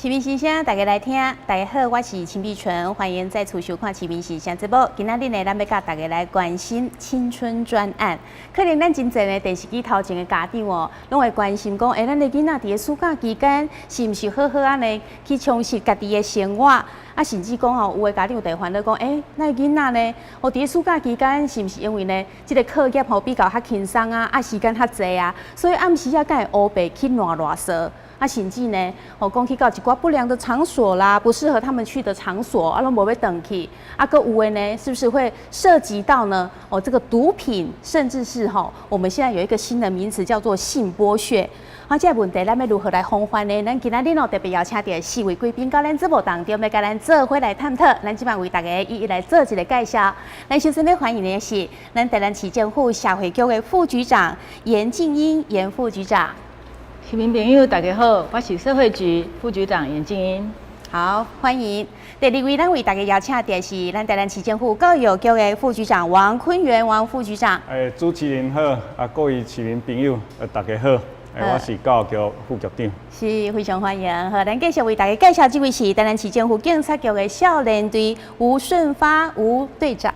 市民时声，大家来听。大家好，我是秦碧纯，欢迎再次收看市民时声节目。今仔日呢，咱要甲大家来关心青春专案。可能咱真侪呢电视机头前的家长哦，拢会关心讲，咱的囡仔伫个暑假期间是毋是好好安尼去充实家己的生活？啊，甚至讲吼，有的家长就烦恼讲，那囡仔呢，伫个暑假期间是毋是因为呢，即个课业吼比较较轻松啊，时间较济啊，所以暗时啊，敢会乌白去乱踅。啊，甚至呢，讲去到一寡不良的场所啦，不适合他们去的场所，拢无要回去。啊，个有的呢，是不是会涉及到呢？这个毒品，甚至是我们现在有一个新的名词叫做性剥削。啊，这个问题咱要如何来防范呢？咱今仔日特别邀请到4位贵宾到咱节目当中，要甲咱做伙来探讨。咱即摆为大家一一来做一个介绍。咱首先要欢迎的是咱台南市政府社会局的副局长严静英严副局长。市民朋友，大家好，我是社会局副局长严静英。好，欢迎。第二位，咱为大家邀请的是咱台南市政府教育局的副局长王坤元王副局长。主持人好，各位市民朋友，大家好。我是教育局副局长。是非常欢迎。好，咱继续为大家介绍这位是台南市政府警察局的少年队吴顺发吴队长。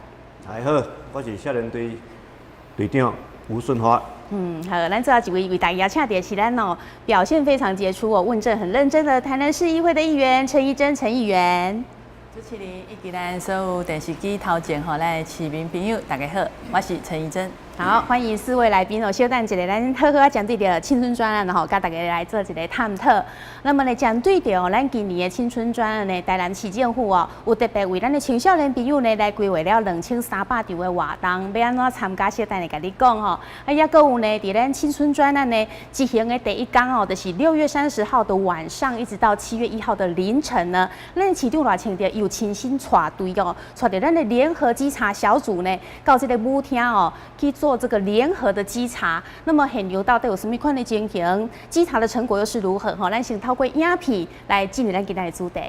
大家好，我是少年队队长吴顺发。好，咱最后一位为大家邀请的是咱表现非常杰出问政很认真的台南市议会的议员陈怡贞陈议员。主持人以及咱所有电视机头前咱的市民朋友，大家好，我是陈怡贞。好，欢迎4位来宾稍等一下，咱好好针对着青春专案甲大家来做一个探讨。那么呢，针对着咱今年的青春专案呢，台南市政府有特别为咱的青少年朋友呢来规划了2300场的活动，要安怎参加？小等下甲你讲也搁有呢，伫咱青春专案呢执行的第一天就是6月30号的晚上，一直到7月1号的凌晨呢，咱市长热情的有亲身带队带着咱的联合稽查小组呢，到这个舞厅去做这个联合的稽查，那么现有到底有什么款的情形？稽查的成果又是如何？咱先透过影片来进入咱今天的主题。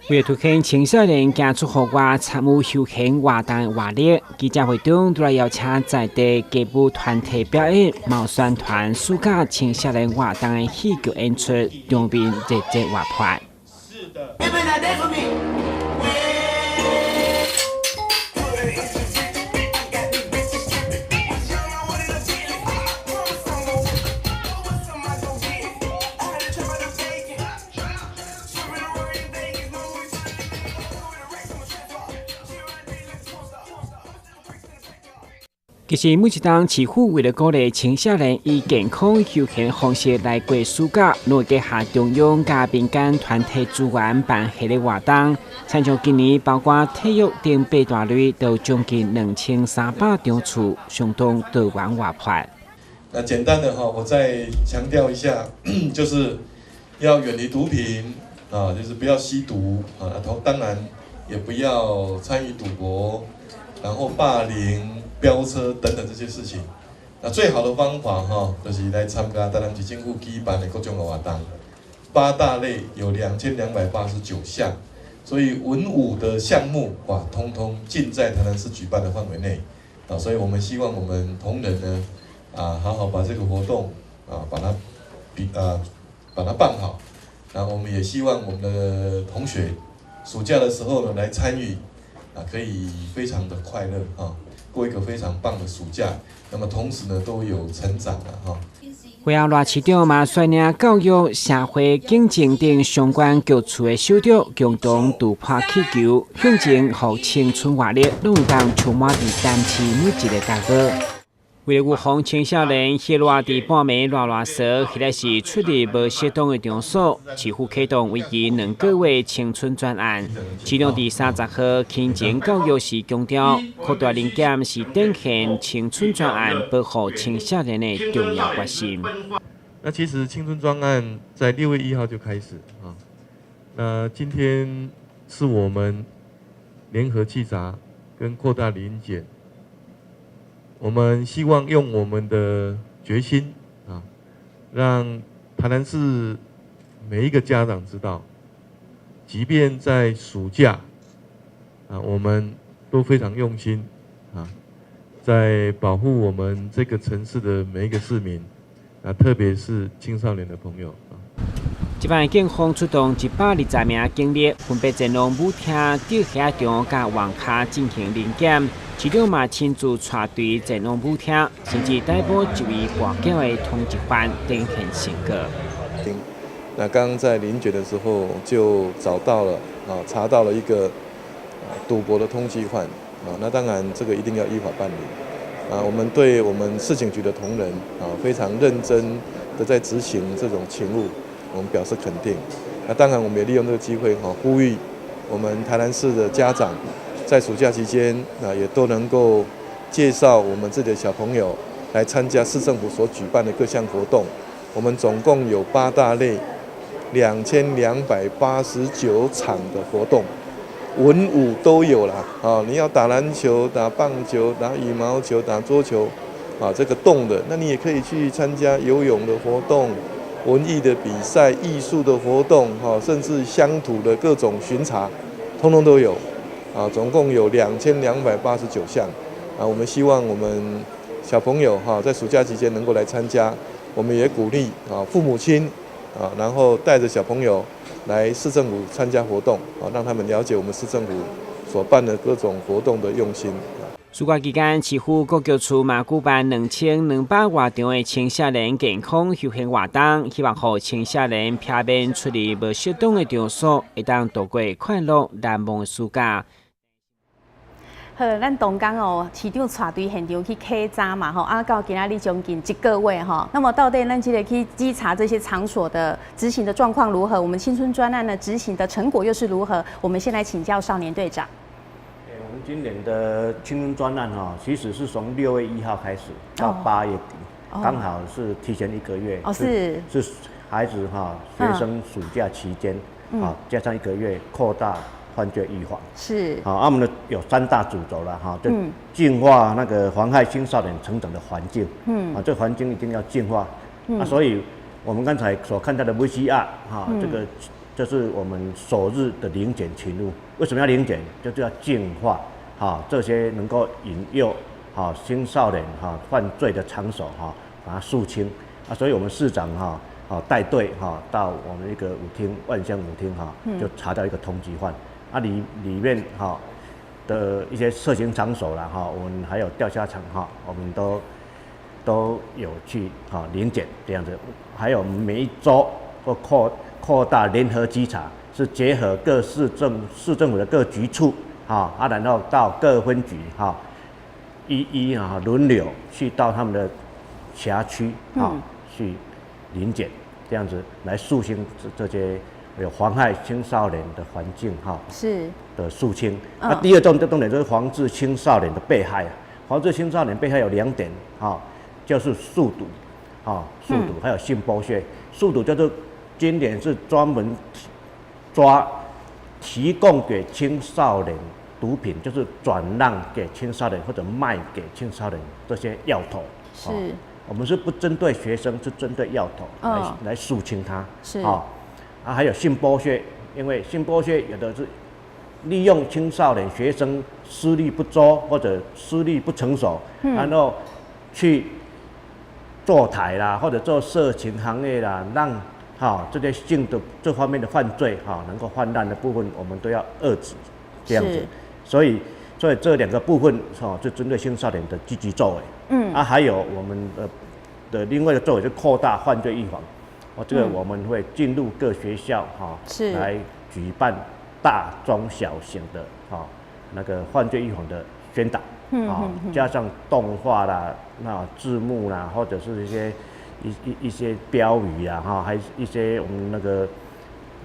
为了凸显青少年走出户外参与休闲活动的活力，记者会中都来邀请在地歌舞团体表演、毛选团暑假青少年活动的戏剧演出，场面热烈活泼。是的。其实每一档市府为了鼓励青少年以健康休闲方式来过暑假，拢会结合中央甲民间团体资源办系列活动。参像今年包括体育等8大类，都将近2300场次，相当多元活泼。那简单的我再强调一下，就是要远离毒品就是不要吸毒当然也不要参与赌博，然后霸凌、飙车等等这些事情。那最好的方法就是来参加台南市政府举办的各种活动。8大类有2289项，所以文武的项目通通尽在台南市举办的范围内。所以我们希望我们同仁呢好好把这个活动把它办好。然后我们也希望我们的同学暑假的时候呢来参与可以非常的快乐过一个非常棒的暑假。那么同时呢都有成长会后，市长嘛率领教育、社会、警政等相关局处的首长共同突破气球，向前让青春活力拢当充满伫单市每一个角落。为了预防青少年歇热伫半暝乱踅，或者是出入无适当的场所，市府启动为期2个月青春专案。其中伫30号亲情教育时强调，扩大零检是展现青春专案保护青少年的重要决心。那其实青春专案在6月1号就开始那今天是我们联合稽查跟扩大临检。我们希望用我们的决心让台南市每一个家长知道，即便在暑假我们都非常用心在保护我们这个城市的每一个市民特别是青少年的朋友这摆警方出动120名警力，分别前往舞厅、吊鞋场、甲网卡进行临检。市长嘛亲自带队前往舞厅，甚至逮捕一位跋筊的通缉犯，展现成果。那刚刚在临检的时候就找到了查到了一个赌博的通缉犯那当然这个一定要依法办理我们对我们市警局的同仁非常认真的在执行这种勤务，我们表示肯定。那当然我们也利用这个机会呼吁我们台南市的家长在暑假期间也都能够介绍我们自己的小朋友来参加市政府所举办的各项活动。我们总共有8大类2289场的活动，文武都有啦你要打篮球、打棒球、打羽毛球、打桌球这个动的，那你也可以去参加游泳的活动、文艺的比赛、艺术的活动甚至乡土的各种巡查，通通都有总共有2289项我们希望我们小朋友在暑假期间能够来参加，我们也鼓励父母亲然后带着小朋友来市政府参加活动让他们了解我们市政府所办的各种活动的用心。暑假期间，市府各局处嘛举办2200多场的青少年健康休闲活动，希望让青少年避免出入无适当的场所，会当度过快乐难忘的暑假。好，咱东港市长带队现场去稽查嘛到今仔日将近1个月那么到底咱这个去稽查这些场所的执行的状况如何？我们青春专案的执行的成果又是如何？我们先来请教少年队长。我们今年的青春专案其实是从6月1号开始到8月底，刚好是提前1个月。是孩子学生暑假期间加上1个月扩大犯罪预防是我们有3大主轴了就净化那个妨害青少年成长的环境这个环境一定要净化所以我们刚才所看到的 VCR 这个就是我们首日的临检勤务。为什么要临检？就是要净化这些能够引诱青少年犯罪的场所把它肃清所以我们市长带队到我们一个舞厅万象舞厅就查到一个通缉犯里面的一些色情场所啦我们还有钓虾场我们都有去临检这样子。还有每一周或扩大联合稽查，是结合各市政府的各局处然后到各分局一一轮流去到他们的辖区去临检，这样子来肃清这些有妨害青少年的环境是的肃清。第二重点就是防治青少年的被害防治青少年被害有2点就是速毒速毒还有性剥削。速毒就是今年是专门抓提供给青少年毒品，就是转让给青少年或者卖给青少年这些药头是我们是不针对学生，是针对药头来肃清它是还有性剥削，因为性剥削有的是利用青少年学生思虑不周或者思虑不成熟然后去坐台啦，或者做色情行业啦，让这些性的这方面的犯罪能够泛滥的部分，我们都要遏制，这样子。所以这2个部分就针对青少年的积极作为。还有我们的另外一个作为，就扩大犯罪预防。这个我们会进入各学校来举办大中小型的那个犯罪预防的宣导。加上动画啦、字幕啦，或者是一些标语还有一些我们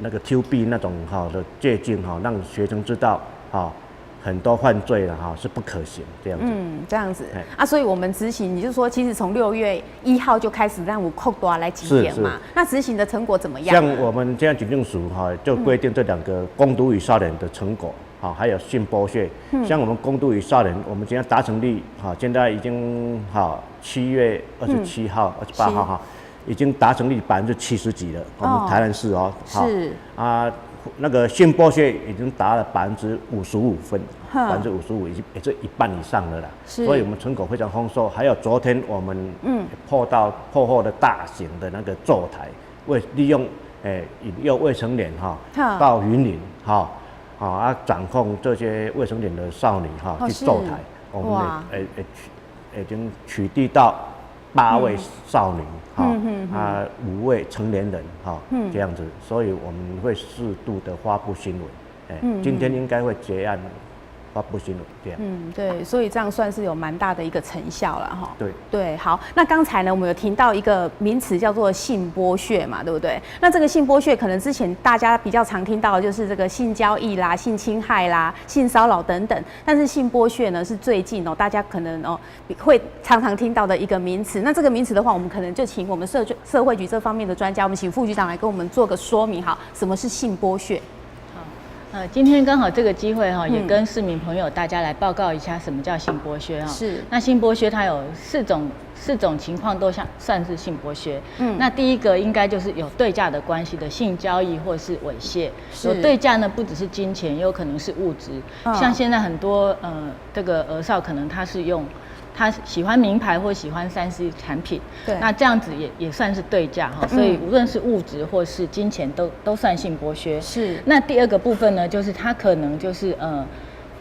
那个 TUB 那种的借鉴让学生知道很多犯罪是不可行这样子。这样子所以我们执行，你就说其实从6月1号就开始让我扩大来检验嘛。那执行的成果怎么样？像我们这样警政署就规定这2个攻读与少年的成果。还有性剥削，像我们攻读与少年，我们今天达成率现在已经7月27号、28号已经达成率70%几了。我们台南市是那个性剥削已经达了55分，55%已经也是1半以上了啦。所以我们成果非常丰硕。还有昨天我们破获的大型的那个坐台，为利用引诱未成年到云林掌控这些未成年的少女去坐台，我们已经取缔到8位少女5位成年人这样子，所以我们会适度的发布新闻，今天应该会结案。发布新闻这样，对，所以这样算是有蛮大的一个成效了哈。对，好，那刚才呢，我们有听到一个名词叫做性剥削嘛，对不对？那这个性剥削，可能之前大家比较常听到的就是这个性交易啦、性侵害啦、性骚扰等等，但是性剥削呢是最近大家可能会常常听到的一个名词。那这个名词的话，我们可能就请我们社会局这方面的专家，我们请副局长来跟我们做个说明，好，什么是性剥削？今天刚好这个机会也跟市民朋友大家来报告一下什么叫性剥削是。那性剥削它有四种情况都算是性剥削。那第一个应该就是有对价的关系的性交易或是猥亵。有对价呢，不只是金钱，也有可能是物质。像现在很多这个儿少可能他喜欢名牌或喜欢3C 产品，对，那这样子也算是对价哈，所以无论是物质或是金钱都算性剥削。是。那第二个部分呢，就是他可能就是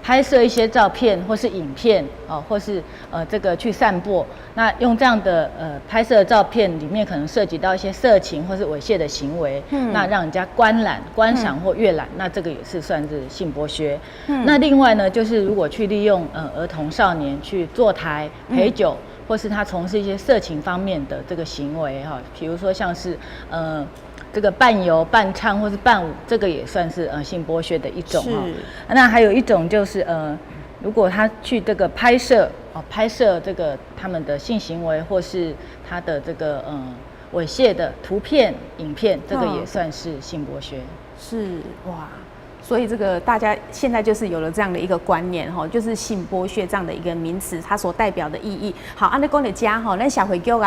拍摄一些照片或是影片或是这个去散播，那用这样的拍摄的照片里面可能涉及到一些色情或是猥亵的行为，那让人家观赏或阅览，那这个也是算是性剥削。那另外呢，就是如果去利用儿童少年去坐台陪酒，或是他从事一些色情方面的这个行为比如说像是这个伴游、伴唱或是伴舞，这个也算是性剥削的一种那还有一种就是如果他去这个拍摄这个他们的性行为或是他的这个猥亵的图片、影片，这个也算是性剥削。是哇。所以这个大家现在就是有了这样的一个观念就是性剥削这样的一个名词，它所代表的意义。好，按照公的家那小回购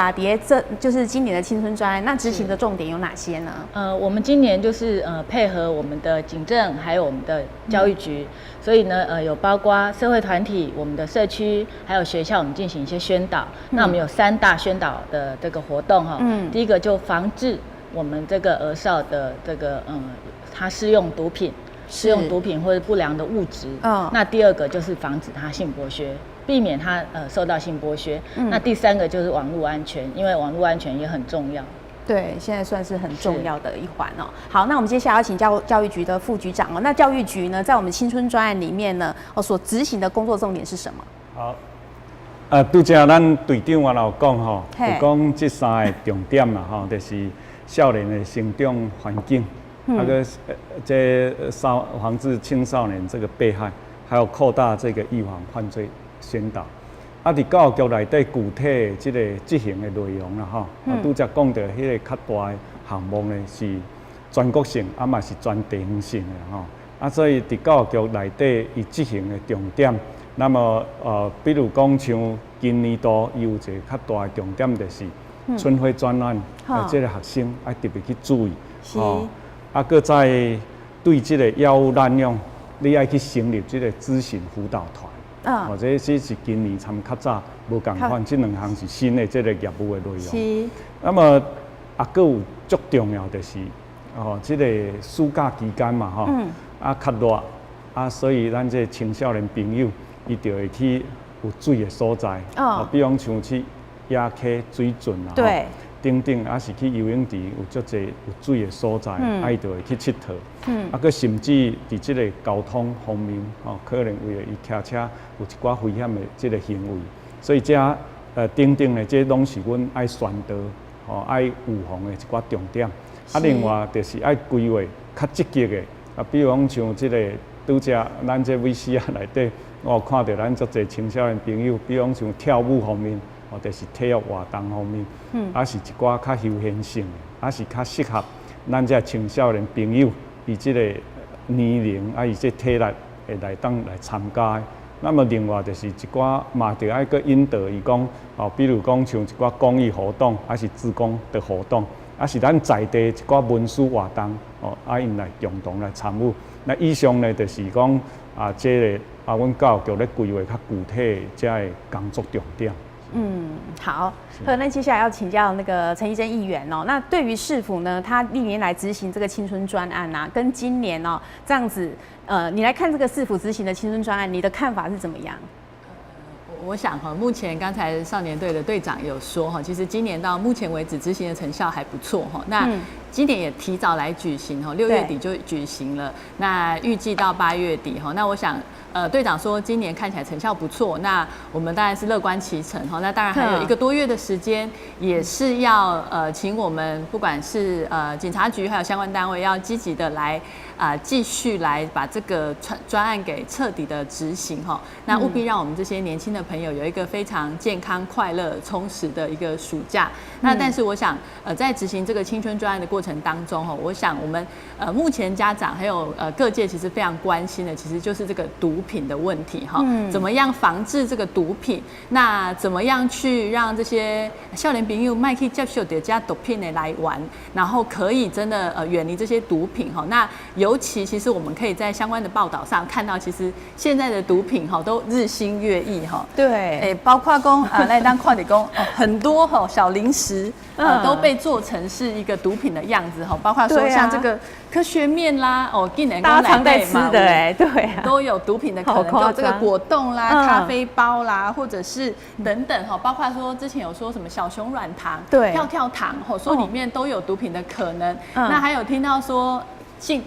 这就是今年的青春专案，那执行的重点有哪些呢？我们今年就是配合我们的警政还有我们的教育局，所以呢有包括社会团体、我们的社区还有学校，我们进行一些宣导。那我们有3大宣导的这个活动第一个就防治我们这个儿少的这个他使用毒品或者不良的物质。那第二个就是防止他性剥削，避免他受到性剥削。那第3个就是网络安全，因为网络安全也很重要。对，现在算是很重要的一环好，那我们接下来要请教育局的副局长那教育局呢，在我们青春专案里面呢所执行的工作重点是什么？好，拄则咱队长也有讲有讲这3个重点嘛就是少年的成长环境。这防治青少年这个被害，还有扩大这个预防犯罪宣导。伫教育局内底具体这个执行的内容拄则讲到迄个较大的项目呢是全国性，嘛是全地方性的所以伫教育局内底伊执行的重点，那么比如讲像今年度有一个较大的重点就是春晖专案，这个学生要特别去注意搁再对这个药物滥用，你爱去成立这个咨询辅导团，或者这是今年参较早无共款，这2项是新的这个业务的内容。是。那么搁有足重要的是，这个暑假期间嘛较热所以咱这青少年朋友伊就会去有水的所在，比方像去野溪、水圳对。等等，是去游泳池有足侪有水的所在，伊就会去佚佗。佮甚至伫即个交通方面，可能为了伊骑车有一寡危险的即个行为，所以这等等的，这拢是阮爱宣导，爱预防的一寡重点。另外就是爱规划较积极的，比方像即个拄则咱这VC内底，我有看到咱足侪青少年朋友，比方像跳舞方面。就是体育活动方面，是一寡较休闲性的，是较适合咱这青少年朋友以这个年龄以这体力会来参加的。那么另外就是一寡嘛，就爱个引导伊讲，比如讲像一寡公益活动，是志工的活动，是咱在地一寡文书活动，因来共同来参与。那以上呢，就是讲这个阮教育局咧规划较具体这个工作重点。好，那接下来要请教那个陈怡贞议员哦。那对于市府呢，他历年来执行这个青春专案啊，跟今年哦这样子，你来看这个市府执行的青春专案，你的看法是怎么样？我想哈，目前刚才少年队的队长有说哈，其实今年到目前为止执行的成效还不错哈。那今年也提早来举行哈，6月底就举行了，那预计到8月底哈。那我想。队长说今年看起来成效不错，那我们当然是乐观其成哈。那当然还有1个多月的时间，也是要请我们不管是警察局还有相关单位要积极的来继续来把这个专案给彻底的执行哈。那务必让我们这些年轻的朋友有一个非常健康、快乐、充实的一个暑假。那但是我想在执行这个青春专案的过程当中哈，我想我们目前家长还有各界其实非常关心的，其实就是这个毒品的问题哈，怎么样防治这个毒品？那怎么样去让这些少年朋友卖去接受这家毒品的来玩，然后可以真的远离这些毒品哈？那尤其其实我们可以在相关的报道上看到，其实现在的毒品哈都日新月异哈。对，包括讲来当快点讲很多小零食都被做成是一个毒品的样子哈，包括说像这个科学面啦，近年大家常在吃的对啊，都有毒品的可能，就这个果冻啦、咖啡包啦，或者是等等哈，包括说之前有说什么小熊软糖、跳跳糖，说里面都有毒品的可能。那还有听到说。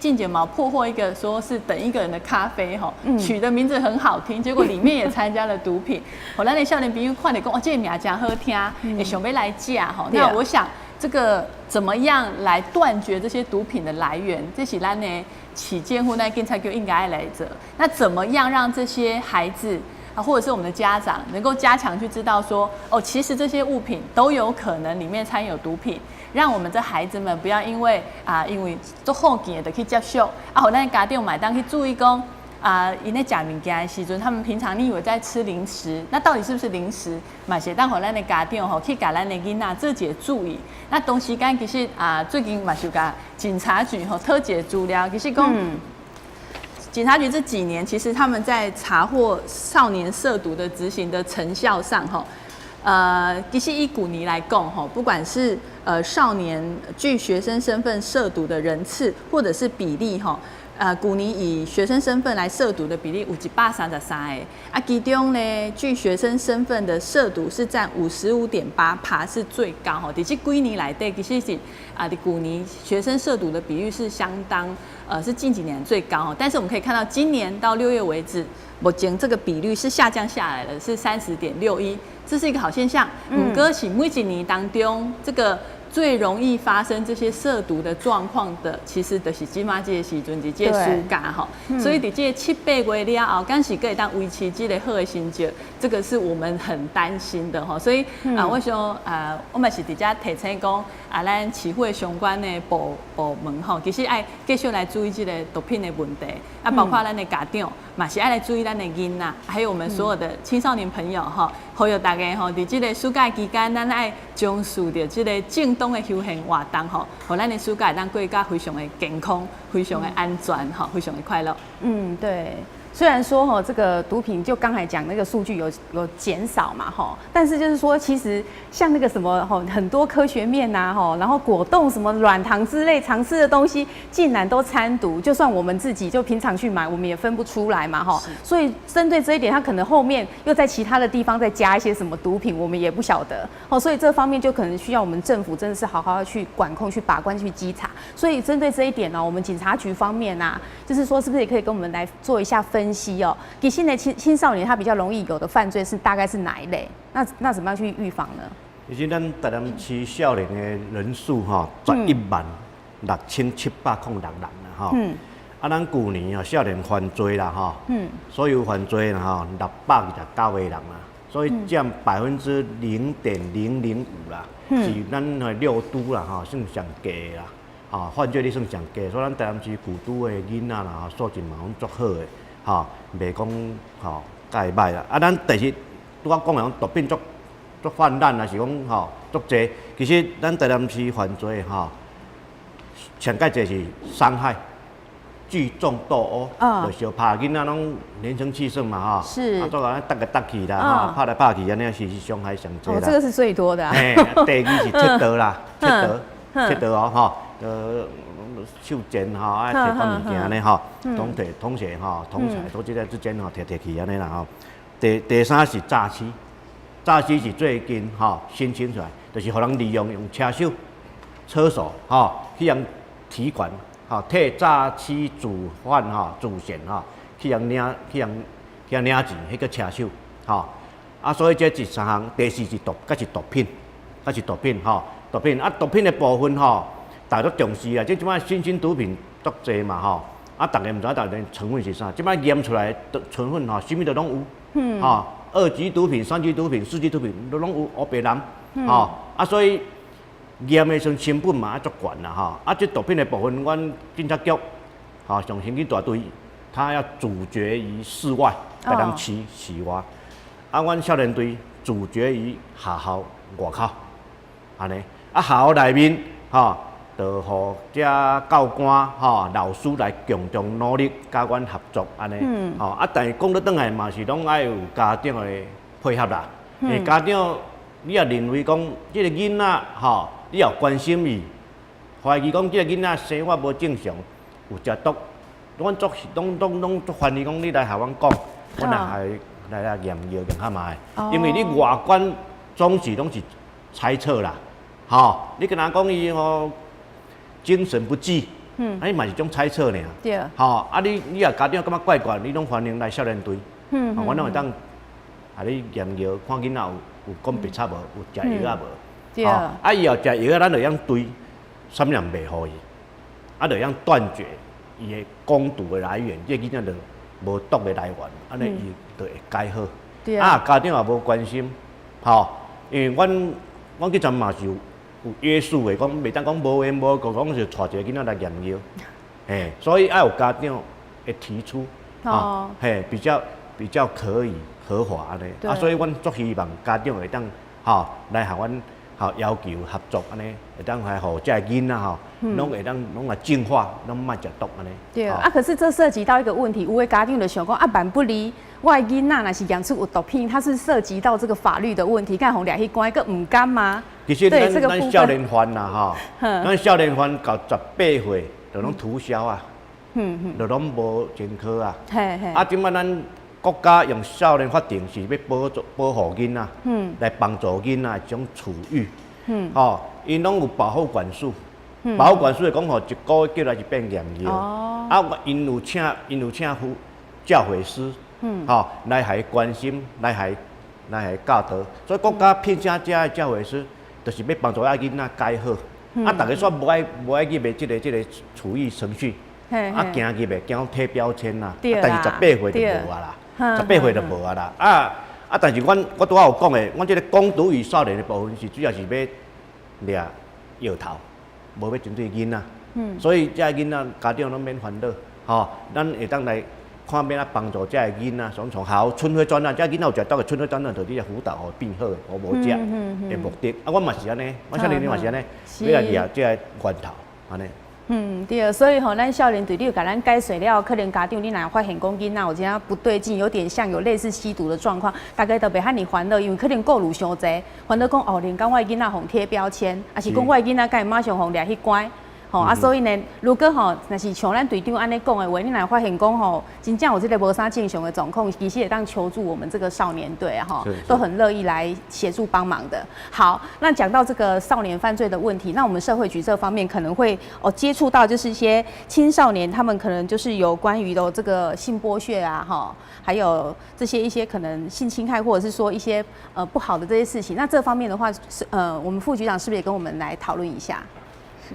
静姐毛破获一个说是等一个人的咖啡哈，取的名字很好听，结果里面也参加了毒品。后来那少年朋友看了讲，这个名真好听，也想要来架哈。那我想这个怎么样来断绝这些毒品的来源？这是咱呢起监护那警察局应该来着。那怎么样让这些孩子？或者是我们的家长能够加强去知道说，其实这些物品都有可能里面掺有毒品，让我们这孩子们不要因为做好件的去接受，好咱家长买单去注意讲，因咧食物件的时阵，他们平常你以为在吃零食，那到底是不是零食？嘛是当互咱的家长去给咱的囡仔做一个注意。那同时间其实最近嘛是甲警察局特解资料，其实讲。警察局这几年，其实他们在查获少年涉毒的执行的成效上，其实以古尼来讲，不管是少年具学生身份涉毒的人次，或者是比例，古尼以学生身份来涉毒的比例有133个，其中呢，具学生身份的涉毒是占55.8%，是最高哈。在这几年来对，其实是的古尼学生涉毒的比率是相当是近几年最高哈。但是我们可以看到，今年到6月为止，目前这个比率是下降下来了，是30.61，这是一个好现象。过是每一年当中这个。最容易发生这些涉毒的状况的，其实就是即马这个时阵，是这个暑假哈。所以在这7、8月了后，敢是可以当维持这个好的成绩，这个是我们很担心的哈。所以我想我们是伫遮提醒讲咱市府相关的部门哈，其实爱继续来注意这个毒品的问题，包括咱的家长，嘛是爱来注意咱的囡仔，还有我们所有的青少年朋友哈，呼吁大家哈，伫这个暑假期间，咱爱重视着这个正当的休闲活动吼，互咱的暑假当过甲非常的健康、非常的安全哈，非常的快乐。对。虽然说这个毒品就刚才讲那个数据有减少嘛但是就是说其实像那个什么很多科学面啊然后果冻什么软糖之类常吃的东西竟然都掺毒，就算我们自己就平常去买，我们也分不出来嘛所以针对这一点，它可能后面又在其他的地方再加一些什么毒品，我们也不晓得所以这方面就可能需要我们政府真的是好好去管控、去把关、去稽查。所以针对这一点呢，我们警察局方面就是说是不是也可以跟我们来做一下分析其实呢，青少年他比较容易有的犯罪是大概是哪一类？那怎么样去预防呢？其实咱台南市少年的人数11.6706人啦咱去年少年犯罪啦所有犯罪啦629个人啦，所以占0.005%啦，是咱6都啦算上低啦。犯罪率算上低，所以咱台南市旧都的囡仔啦，素质嘛足好的。袂讲介歹啦。咱第是拄仔讲的毒品足泛滥，还是讲足济。其实咱台南市犯罪上介济是伤害，聚众斗殴，就相拍囡仔拢年轻气盛嘛哈，是，啊，做个搭个搭去啦，哈，拍来拍去，安尼是伤害上济啦。这个是最多的。嘿，第二是窃盗啦，窃盗哦，哈，手剑哈，啊，摕到物件安尼哈，捅窃哈，捅财都之间吼，摕去安尼啦吼。第三是诈欺，诈欺是最近吼新兴出来，就是互人利用车手吼去人提款。吼，替诈欺主犯主嫌去人领钱，迄个车手啊，所以这3项，第4是毒品，毒品啊，毒品的部分大家都重视啊，即摆新兴毒品足济嘛啊，大家毋知影成分是啥，即摆验出来的成分啥物都拢有，2级毒品、3级毒品、4级毒品都拢有，黑白蓝啊，所以。验的时阵成本嘛足悬啦啊，这毒品的部分，阮警察局上先去大队，他要阻绝于室外，别人室外。啊，阮少年队阻绝于学校外口，安尼。啊，学校内面就互遮教官老师来共同努力，甲阮合作安尼。啊，但是讲到转来嘛是拢爱有家长的配合啦。因为家长你也认为讲，这个囡仔你要关心伊，怀疑讲即个囡仔生活无正常，有食毒，阮拢足欢迎讲你来校阮讲，阮来验药验下卖。因为你外观总是拢是猜测啦，你跟人讲伊精神不济，你嘛是种猜测尔。对。啊你也家长感觉怪怪，你拢欢迎来少年队，阮拢会当你验药，看囡仔有讲白差无，有食药啊无。啊，以后食药，咱就用对啥物人袂好伊，啊，就用断绝伊的攻毒的来源，这囡仔就无毒的来源，安尼伊就会改好。啊，家长也无关心，因为阮去阵嘛是有约束的，讲袂当讲无缘无故讲就带一个囡仔来验药，所以爱有家长会提出，比较可以合法安尼，啊，所以阮足希望家长会当来向阮。要求合作安尼，会当来互遮囡仔拢会当拢来净化，拢莫食毒安尼。对啊，可是这涉及到一个问题，有的家长就想讲啊，万不离我的囡仔若是验出有毒品，它是涉及到这个法律的问题，敢互掠去关，个唔甘吗？其实咱少年犯啦咱少年犯到18岁就拢涂销啊，就拢无前科啊。啊，即摆咱国家用少年法庭是要保护囡仔，来帮助囡仔一种处遇，因拢有保护管束，保护管束是讲吼一个月叫来一遍验药，啊，因有请教诲师，来还关心，来还教导，所以国家聘请这个教诲师，就是要帮助遐囡仔改好，啊，大家说无爱去卖这个处遇程序，啊，行入的惊贴标签啦，但是18岁就无啊啦。18岁就无啊啦，但是我拄仔有讲的，阮这个攻毒与少年的部分是主要是要掠药头，无要针对囡仔。所以这囡仔家长拢免烦恼，咱会当来看要帮助这囡仔，从校春暉专案，这囡仔有食到的春暉专案，就你辅导变好，我无食的目的。啊，我嘛是安尼，我少年嘛是安尼，要来掠这源头安尼。对，所以咱少年队你有甲咱解说了，可能家长你若发现讲囡仔有这样不对劲，有点像有类似吸毒的状况，大家都袂遐尼烦恼，因为可能顾虑伤济，烦恼讲连讲我囡仔互贴标签，还是讲我囡仔该马上互掠去关。所以呢，如果若是像咱队长安尼讲的话，你若发现讲真正有这个无啥正常的状况，其实也当求助我们这个少年队都很乐意来协助帮忙的。好，那讲到这个少年犯罪的问题，那我们社会局这方面可能会接触到就是一些青少年，他们可能就是有关于的这个性剥削啊，还有这些一些可能性侵害或者是说一些不好的这些事情。那这方面的话，我们副局长是不是也跟我们来讨论一下？是。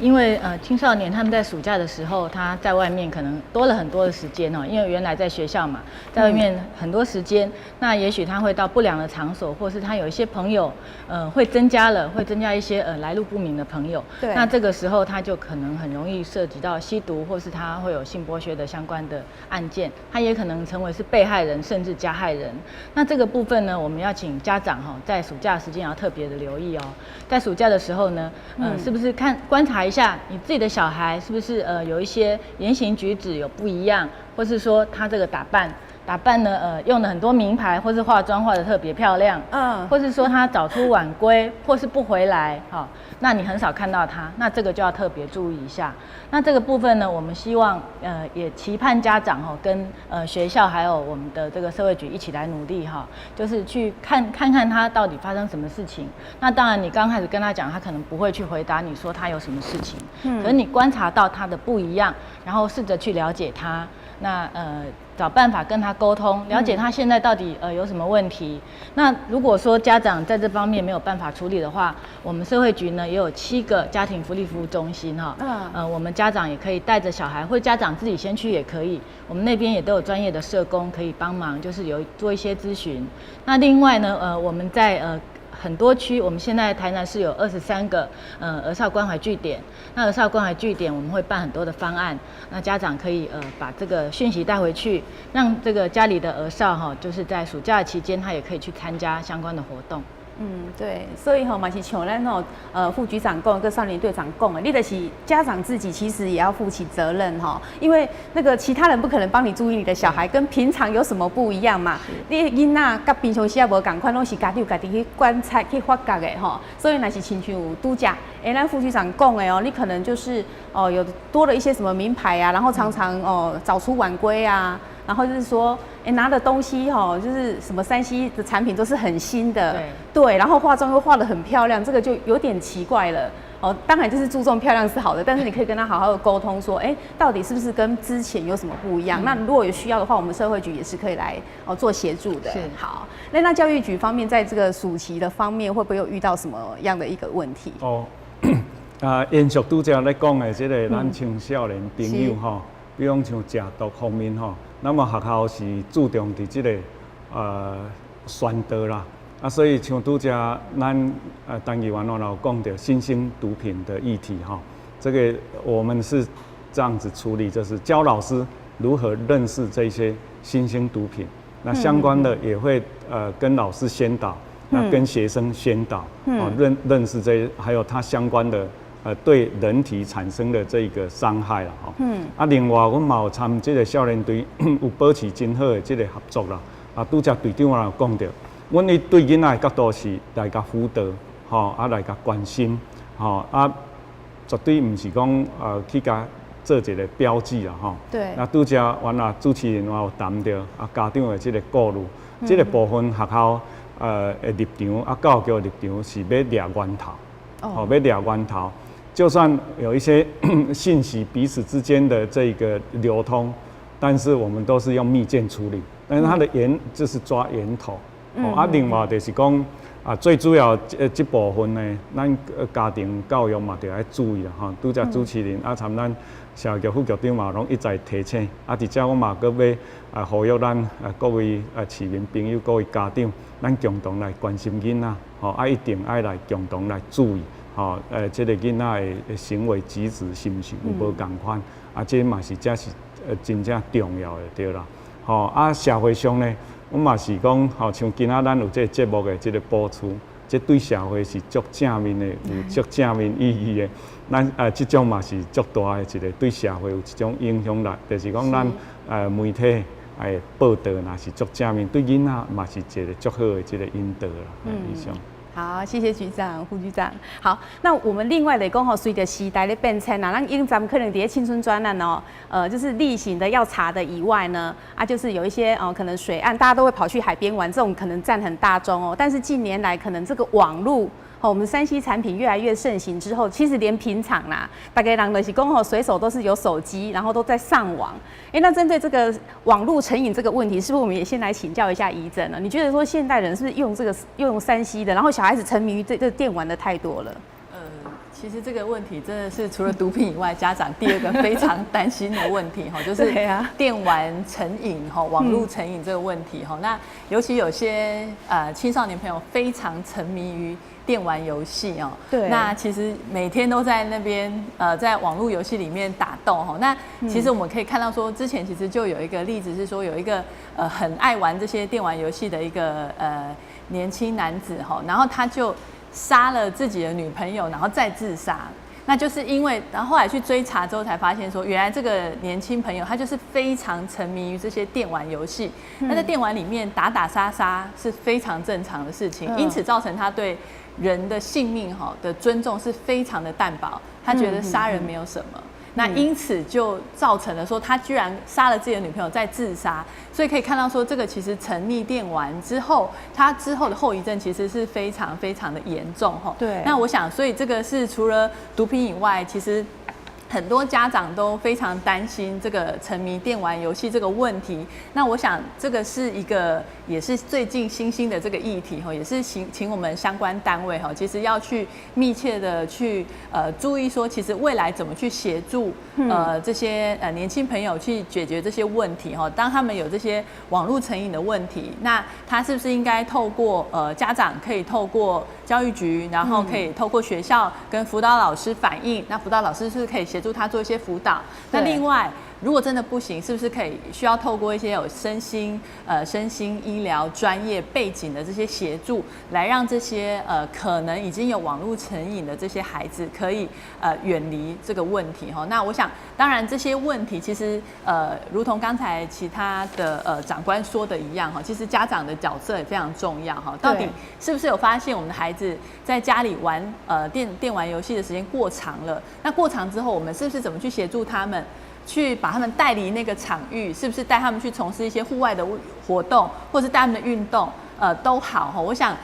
因为青少年他们在暑假的时候，他在外面可能多了很多的时间因为原来在学校嘛，在外面很多时间，那也许他会到不良的场所，或是他有一些朋友，会增加一些来路不明的朋友。对。那这个时候他就可能很容易涉及到吸毒，或是他会有性剥削的相关的案件，他也可能成为是被害人甚至加害人。那这个部分呢，我们要请家长在暑假时间要特别的留意在暑假的时候呢，是不是观察一下你自己的小孩是不是有一些言行举止有不一样，或是说他这个打扮呢用了很多名牌，或是化妆化得特别漂亮，或是说他早出晚归，或是不回来，那你很少看到他，那这个就要特别注意一下。那这个部分呢，我们希望也期盼家长跟学校还有我们的这个社会局一起来努力就是去看看他到底发生什么事情。那当然你刚开始跟他讲，他可能不会去回答你说他有什么事情，可是你观察到他的不一样，然后试着去了解他，那找办法跟他沟通，了解他现在到底有什么问题。那如果说家长在这方面没有办法处理的话，我们社会局呢也有7个家庭福利服务中心我们家长也可以带着小孩，或者家长自己先去也可以。我们那边也都有专业的社工可以帮忙，就是做一些咨询。那另外呢，我们在很多区，我们现在台南市有23个儿少关怀据点。那儿少关怀据点我们会办很多的方案，那家长可以把这个讯息带回去，让这个家里的儿少就是在暑假期间他也可以去参加相关的活动。对，所以嘛是像咱副局长讲跟少年队长讲的，你就是家长自己其实也要负起责任因为那个其他人不可能帮你注意你的小孩，跟平常有什么不一样嘛？你囡仔跟平常时也无同款，拢是家己去观察去发觉的所以那是亲像有拄则，咱副局长讲的你可能就是有多了一些什么名牌啊，然后常常早出晚归啊。然后就是说，拿的东西就是什么3C 的产品都是很新的，对，然后化妆又化得很漂亮，这个就有点奇怪了。当然就是注重漂亮是好的，但是你可以跟他好好的沟通说，到底是不是跟之前有什么不一样？那如果有需要的话，我们社会局也是可以来做协助的。好，那教育局方面在这个暑期的方面，会不会有遇到什么样的一个问题？延续拄则咧讲的这个咱青少年朋友比方像食毒方面那么学校是注重伫这个宣导啦，所以像拄则咱单议员有讲到新兴毒品的议题这个我们是这样子处理，就是教老师如何认识这些新兴毒品，那相关的也会跟老师宣导，那跟学生宣导，认识这些，还有它相关的。对人体产生的这个伤害啦，另外我嘛有参这个少年队有保持真好的这个合作啦，拄则队长也讲到，阮对囡仔的角度是来甲辅导，来甲关心，绝对唔是讲去甲做一个标记啦，对。那拄则原主持人也有谈到，家长的这个顾虑，这个部分学校的立场，教育局的立场是要抓源头，要抓源头。就算有一些信息彼此之间的这个流通，但是我们都是用密件处理。但是它的就是抓源头。另外就是讲最主要这部分呢，咱家庭教育嘛，就要注意啦拄则主持人参咱社会局副局长嘛，拢一再提醒。而且我嘛搁要呼吁咱各位市民朋友、各位家长，咱共同来关心囡仔，一定爱来共同来注意。这个囡仔的行为举止是不是有无同款？这嘛是真正重要的对啦。社会上呢，我嘛是讲，像今仔咱有这个节目的这个播出，这对社会是足正面的，有足正面意义的。咱这种嘛是足大的一个对社会有一种影响力，就是讲咱媒体报道若是足正面，对囡仔嘛是一个足好的这个引导啦。以上。好，谢谢局长、副局长。好，那我们另外来讲随着时代的变迁咱因咱们可能在青春专案就是例行的要查的以外呢，就是有一些可能水岸大家都会跑去海边玩，这种可能占很大宗但是近年来可能这个网络。我们3C 产品越来越盛行之后，其实连平常啦，大概人就是讲随手都是有手机，然后都在上网。那针对这个网络成瘾这个问题，是不是我们也先来请教一下怡珍呢？你觉得说现代人是不是用3C 的，然后小孩子沉迷于这个电玩的太多了？其实这个问题真的是除了毒品以外，家长第二个非常担心的问题就是电玩成瘾网络成瘾这个问题那尤其有些青少年朋友非常沉迷于电玩游戏对，那其实每天都在那边在网络游戏里面打斗那其实我们可以看到说，之前其实就有一个例子是说，有一个很爱玩这些电玩游戏的一个年轻男子然后他就杀了自己的女朋友，然后再自杀。那就是因为，然后后来去追查之后才发现说，原来这个年轻朋友他就是非常沉迷于这些电玩游戏。那在电玩里面打打杀杀是非常正常的事情，因此造成他对人的性命的尊重是非常的淡薄，他觉得杀人没有什么。那因此就造成了说，他居然杀了自己的女朋友再自杀，所以可以看到说，这个其实沉溺电玩之后，他之后的后遗症其实是非常非常的严重哈。对。那我想，所以这个是除了毒品以外，其实很多家长都非常担心这个沉迷电玩游戏这个问题。那我想，这个是一个也是最近新兴的这个议题哈，也是请我们相关单位哈，其实要去密切的去注意说，其实未来怎么去协助这些年轻朋友去解决这些问题哈。当他们有这些网络成瘾的问题，那他是不是应该透过家长可以透过教育局，然后可以透过学校跟辅导老师反映，那辅导老师是不是可以协助他做一些辅导？那另外，如果真的不行，是不是需要透过一些有身心医疗专业背景的这些协助，来让这些可能已经有网络成瘾的这些孩子可以远离这个问题哈？那我想，当然这些问题其实如同刚才其他的长官说的一样哈，其实家长的角色也非常重要哈。到底是不是有发现我们的孩子在家里玩电玩游戏的时间过长了？那过长之后，我们是不是怎么去协助他们？去把他们带离那个场域，是不是带他们去从事一些户外的活动，或是带他们的运动，都好哈。我想，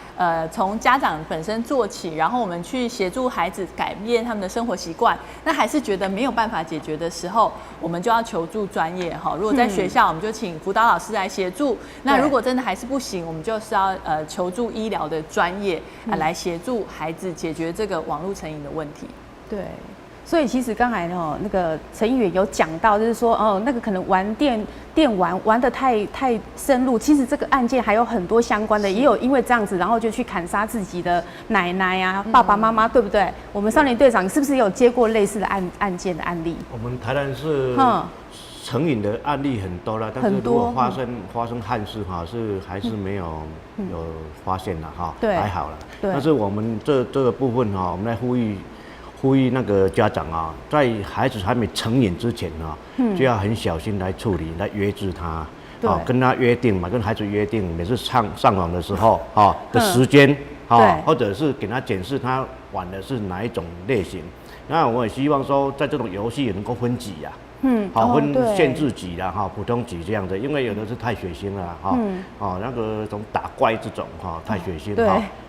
从家长本身做起，然后我们去协助孩子改变他们的生活习惯。那还是觉得没有办法解决的时候，我们就要求助专业哈。如果在学校，我们就请辅导老师来协助。那如果真的还是不行，我们就是要求助医疗的专业来协助孩子解决这个网络成瘾的问题。对。所以其实刚才那个陈议员有讲到，就是说那个可能玩电玩得太深入，其实这个案件还有很多相关的，也有因为这样子，然后就去砍杀自己的奶奶啊、爸爸妈妈，对不对？我们少年队长是不是有接过类似的案件的案例？我们台南市成瘾的案例很多了，但是如果发生憾事哈，还是没有发现了哈，还好了。但是我们这个部分哈，我们来呼吁那个家长啊，在孩子还没成瘾之前啊，就要很小心来处理，来约制他，跟他约定嘛，跟孩子约定，每次上网的时候的时间，或者是给他检视他玩的是哪一种类型。那我也希望说，在这种游戏也能够分级呀，分限制级啦，普通级这样的，因为有的是太血腥了，那个种打怪这种太血腥，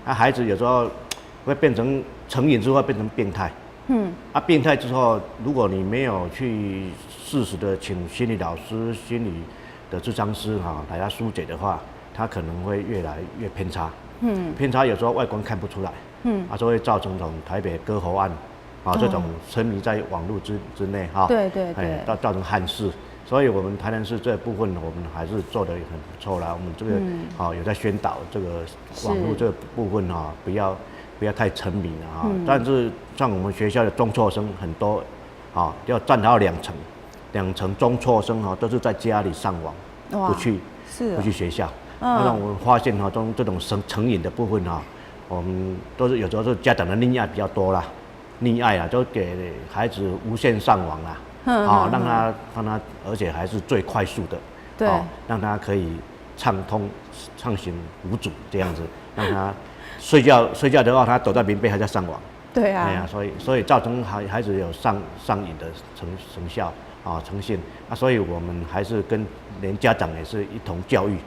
那孩子有时候会变成成瘾之后会变成变态，变态之后，如果你没有去适时的请心理老师、心理的咨商师来他疏解的话，他可能会越来越偏差，偏差有时候外观看不出来，就会造成这种台北割喉案，这种沉迷在网络之内，对，造成憾事。所以我们台南市这部分，我们还是做得很不错啦。我们这个有在宣导这个网络这个部分不要太沉迷了但是像我们学校的中辍生很多要占到2成中辍生都是在家里上网，不去学校。那我们发现这种成瘾的部分我们都是有时候是家长的溺爱比较多啦，溺爱就给孩子无限上网啦。让他，而且还是最快速的，对，让他可以畅行无阻这样子，让他睡觉的话，他躲在棉被还在上网，对啊，所以造成孩子有上瘾的成效呈现所以我们还是连家长也是一同教育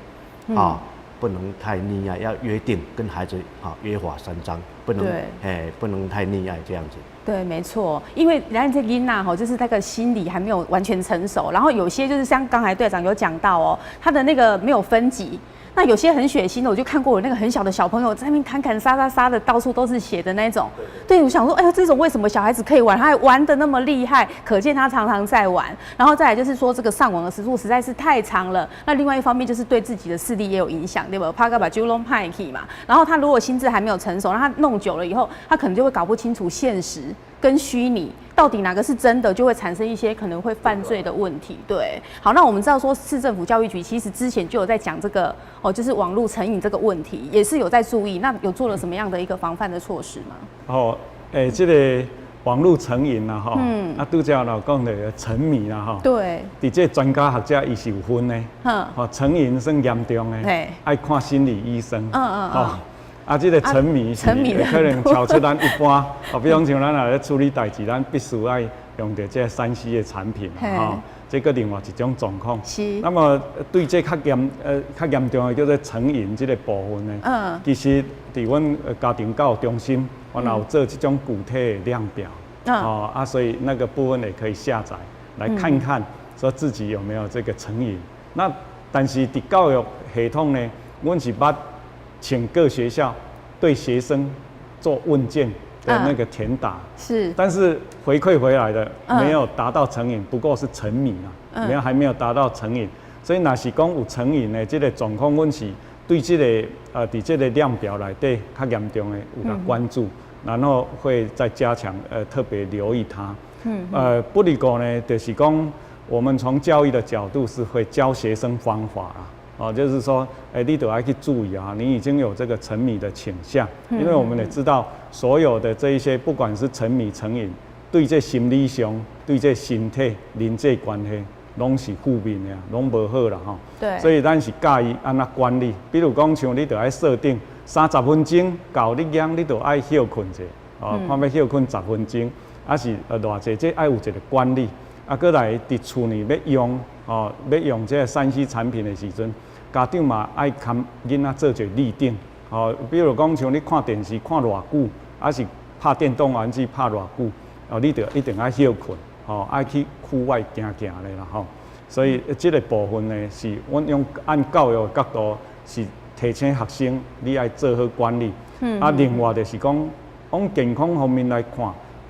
不能太溺爱，要约定跟孩子约法三章，不能太溺爱这样子。对，没错，因为人家这囡仔就是那个心理还没有完全成熟，然后有些就是像刚才队长有讲到他的那个没有分级。那有些很血腥的，我就看过有那个很小的小朋友在那边砍杀的，到处都是血的那种。对，我想说，哎呀，这种为什么小孩子可以玩，他还玩得那么厉害？可见他常常在玩。然后再来就是说，这个上网的时数实在是太长了。那另外一方面就是对自己的视力也有影响，对吧？怕把酒弄派去嘛。然后他如果心智还没有成熟，让他弄久了以后，他可能就会搞不清楚现实跟虚拟。到底哪个是真的，就会产生一些可能会犯罪的问题。对，好，那我们知道说市政府教育局其实之前就有在讲这个就是网络成瘾这个问题，也是有在注意。那有做了什么样的一个防范的措施吗？这个网络成瘾啦吼，拄则老讲的沉迷啦吼，对，伫这专家学者伊是有分的，吼，成瘾算严重的，爱看心理医生，这个沉迷是可能超出咱一般，比方像咱咧处理代志，咱必须爱用到这3C 的产品，吼，这个另外一种状况。是。那么对这较严重的叫做成瘾这个部分呢，其实伫阮家庭教育中心，我有做这种具体的量表，所以那个部分也可以下载来看看，说自己有没有这个成瘾。那但是伫教育系统呢，阮是捌请各学校对学生做问卷的那个填答，是，但是回馈回来的没有达到成瘾，不过是沉迷啊，还没有达到成瘾。所以若是讲有成瘾的这个状况，阮是对这个伫这个量表内底较严重的有个关注，然后会再加强特别留意它。不离过呢，就是讲我们从教育的角度是会教学生方法啊。就是说，你都要去注意啊，你已经有这个沉迷的倾向，因为我们也知道，所有的这一些，不管是沉迷、成瘾，对这心理上、对这身体、人际关系，拢是负面的，拢无好啦吼。对。所以咱是介意安怎管理，比如讲像你就要设定30分钟到你养，你就爱休困者，看要休困10分钟，还是偌济，这爱有一个管理，过来伫厝里要用。要用这个3C 产品的时阵，家长嘛爱看囡仔做一个立定。比如讲像你看电视看偌久，还是拍电动玩具拍偌久，你就一定爱休困，爱去户外行行的啦吼。所以这个部分呢，是阮用按教育的角度，是提醒学生你爱做好管理。另外就是讲，往健康方面来看，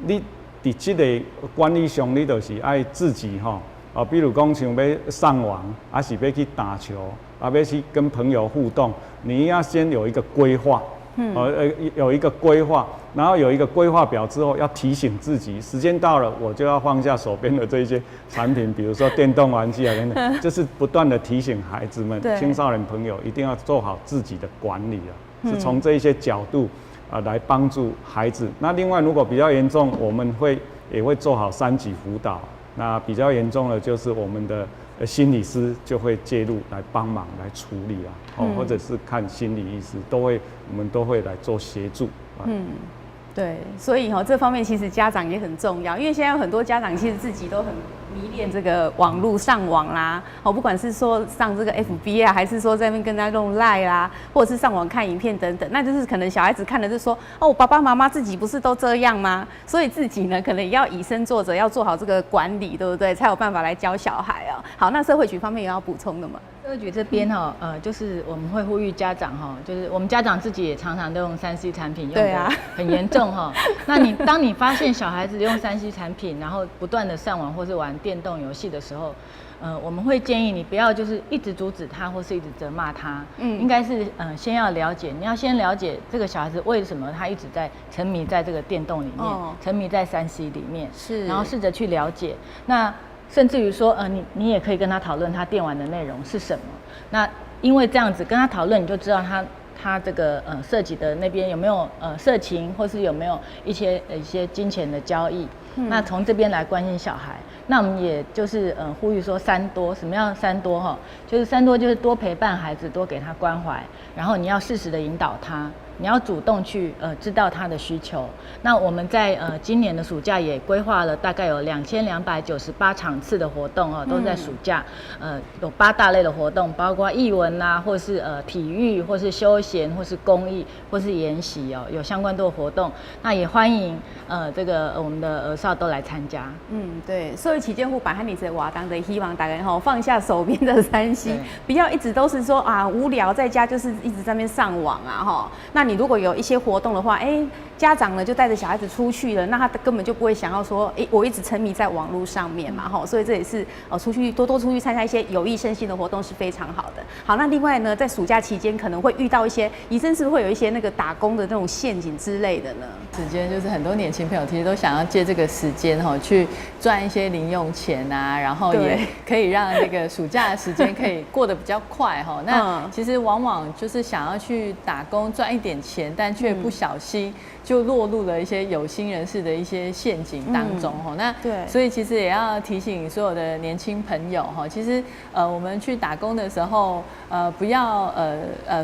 你伫这个管理上，你就是爱自己比如讲像要上网，还是要去打球，要去跟朋友互动，你要先有一个规划，有一个规划，然后有一个规划表之后，要提醒自己，时间到了，我就要放下手边的这些产品，比如说电动玩具啊等等，就是不断的提醒孩子们、青少年朋友一定要做好自己的管理是从这一些角度来帮助孩子。那另外，如果比较严重，我们也会做好3级辅导。那比较严重的就是我们的心理师就会介入来帮忙来处理或者是看心理医师，我们都会来做协助。对，所以这方面其实家长也很重要，因为现在有很多家长其实自己都很迷恋这个网络上网啦，不管是说上这个 FB 啊，还是说在那边跟他用 LINE 啦，或者是上网看影片等等，那就是可能小孩子看了就说，我爸爸妈妈自己不是都这样吗？所以自己呢，可能也要以身作则，要做好这个管理，对不对？才有办法来教小孩好，那社会局方面有要补充的吗？社会局这边就是我们会呼吁家长就是我们家长自己也常常都用3C 产品，用得很严重那当你发现小孩子用3C 产品，然后不断的上网或是玩电动游戏的时候，我们会建议你不要就是一直阻止他，或是一直责骂他，应该是先要了解，你要先了解这个小孩子为什么他一直在沉迷在这个电动里面，沉迷在3C 里面，然后试着去了解。那甚至于说，你也可以跟他讨论他电玩的内容是什么。那因为这样子跟他讨论，你就知道他这个涉及的那边有没有色情，或是有没有一些金钱的交易。那从这边来关心小孩。那我们也就是呼吁说3多，什么样3多就是3多就是多陪伴孩子，多给他关怀，然后你要适时的引导他。你要主动去知道他的需求。那我们在今年的暑假也规划了大概有2298场次的活动都在暑假，有8大类的活动，包括艺文啊，或是体育，或是休闲，或是公益，或是研习有相关的活动。那也欢迎这个我们的儿少都来参加。对，社会期间护版和你这活动的希望大家放下手边的3C，不要一直都是说无聊在家就是一直在那边上网那你如果有一些活动的话，家长呢就带着小孩子出去了，那他根本就不会想要说，我一直沉迷在网络上面嘛，所以这也是多出去参加一些有益身心的活动是非常好的。好，那另外呢，在暑假期间可能会遇到一些，医生是不是会有一些那个打工的那种陷阱之类的呢？时间就是很多年轻朋友其实都想要借这个时间去赚一些零用钱啊，然后也可以让这个暑假的时间可以过得比较快那其实往往就是想要去打工赚一点钱，但却不小心就就落入了一些有心人士的一些陷阱当中那对，所以其实也要提醒所有的年轻朋友其实我们去打工的时候不要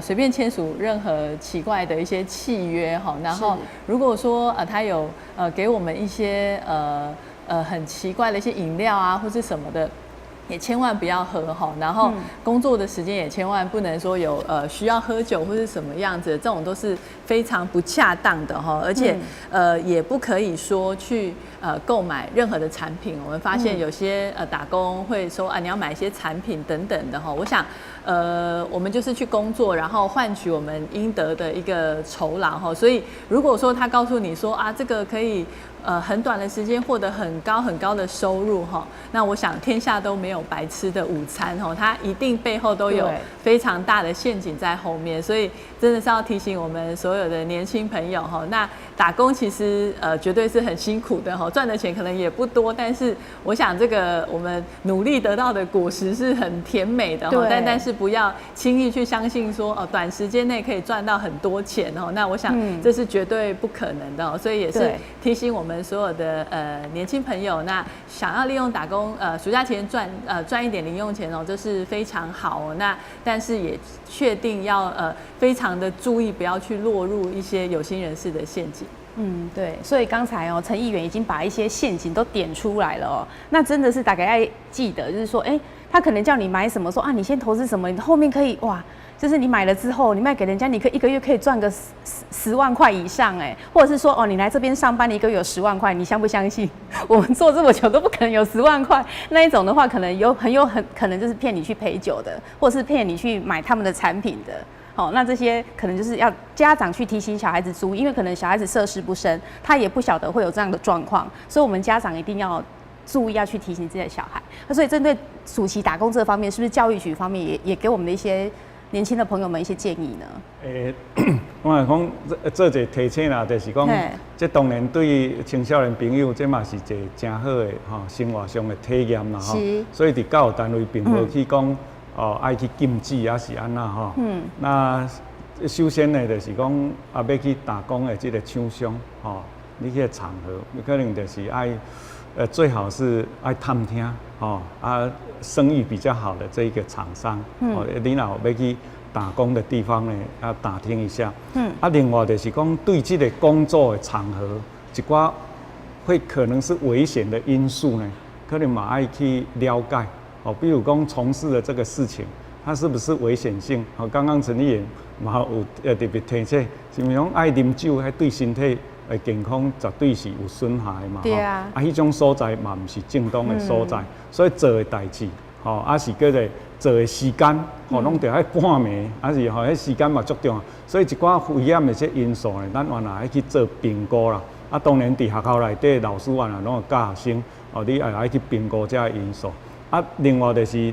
随便签署任何奇怪的一些契约然后如果说他有给我们一些很奇怪的一些饮料啊或是什么的。也千万不要喝然后工作的时间也千万不能说有需要喝酒或是什么样子的，这种都是非常不恰当的而且也不可以说去购买任何的产品。我们发现有些打工会说你要买一些产品等等的我想我们就是去工作，然后换取我们应得的一个酬劳所以如果说他告诉你说这个可以很短的时间获得很高的收入那我想天下都没有白吃的午餐它一定背后都有非常大的陷阱在后面，所以真的是要提醒我们所有的年轻朋友那打工其实绝对是很辛苦的赚的钱可能也不多，但是我想这个我们努力得到的果实是很甜美的但是不要轻易去相信说短时间内可以赚到很多钱那我想这是绝对不可能的所以也是提醒我们所有的年轻朋友，那想要利用打工暑假前赚一点零用钱这是非常好那但是也确定要非常的注意，不要去落入一些有心人士的陷阱。对，所以刚才陈议员已经把一些陷阱都点出来了那真的是大概要记得，就是说，他可能叫你买什么，说你先投资什么，你后面可以就是你买了之后，你卖给人家，你可以一个月可以赚个10万块以上或者是说你来这边上班，你一个月有10万块，你相不相信？我们做这么久都不可能有10万块，那一种的话，可能很可能就是骗你去陪酒的，或是骗你去买他们的产品的。那这些可能就是要家长去提醒小孩子注意，因为可能小孩子涉世不深，他也不晓得会有这样的状况，所以我们家长一定要注意，要去提醒自己的小孩。所以针对暑期打工这方面，是不是教育局方面也给我们的一些年轻的朋友们一些建议呢？我讲做一个提醒啦，就是讲，这当然对青少年朋友，这嘛是一个真好的生活上的体验啦所以伫教育单位并无去讲。爱去禁止也是安那那首先呢，就是讲要去打工的这个厂商你去场合，你可能就是爱最好是爱探听声誉比较好的这一个厂商你若要去打工的地方呢，要打听一下另外就是讲对这个工作的场合一寡会可能是危险的因素呢，可能嘛爱去了解比如讲从事的这个事情，它是不是危险性？刚刚陈议员嘛有特别提醒，是咪讲爱啉酒，还对身体的健康绝对是有损害嘛？对啊。迄种所在嘛，唔是正当的所在，所以做的代志，是叫做做的时间，拢得喺半暝，是迄时间嘛足重要。所以一寡危险的这因素呢，咱原来爱去做评估啦。当然伫学校内底老师原来拢有教学生，你爱去评估这个因素。另外就是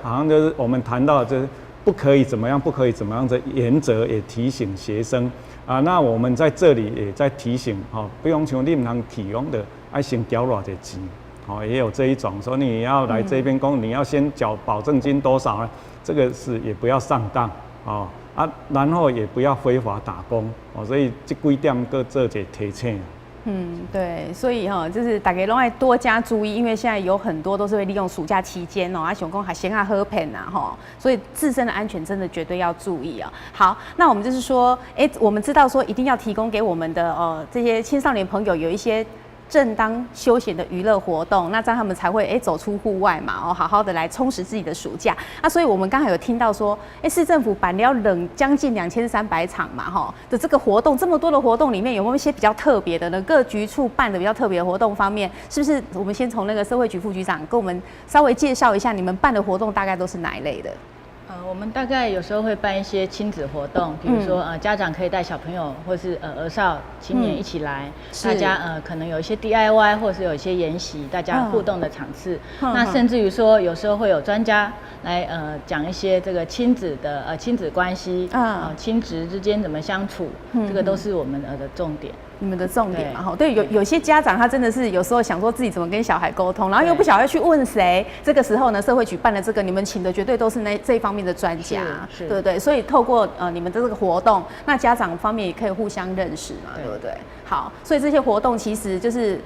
好像就是我们谈到就是不可以怎么样，不可以怎么样的原则，也提醒学生那我们在这里也在提醒不用像你唔通去拢的爱先缴偌济钱也有这一种说你要来这边你要先缴保证金多少呢？这个是也不要上当然后也不要非法打工所以这几点各做一个提醒。对，所以就是大家拢要多加注意，因为现在有很多都是会利用暑假期间想讲还先喝骗所以自身的安全真的绝对要注意好，那我们就是说，我们知道说一定要提供给我们的这些青少年朋友有一些正当休闲的娱乐活动，那这样他们才会走出户外嘛好好的来充实自己的暑假所以我们刚才有听到说市政府办了将近2300场嘛的这个活动，这么多的活动里面有没有一些比较特别的呢？各局处办的比较特别的活动方面，是不是我们先从那个社会局副局长跟我们稍微介绍一下你们办的活动大概都是哪一类的？我们大概有时候会办一些亲子活动，比如说家长可以带小朋友或是儿少青年一起来，大家可能有一些 DIY 或是有一些研习，大家互动的场次。那甚至于说有时候会有专家来讲一些这个亲子的亲子关系亲子之间怎么相处，这个都是我们的重点。你们的重点嘛，对，有些家长他真的是有时候想说自己怎么跟小孩沟通，然后又不晓得去问谁。这个时候呢，社会局办的这个，你们请的绝对都是这一方面的专家，是对不对？所以透过你们的这个活动，那家长方面也可以互相认识嘛，对不对？好，所以这些活动其实就是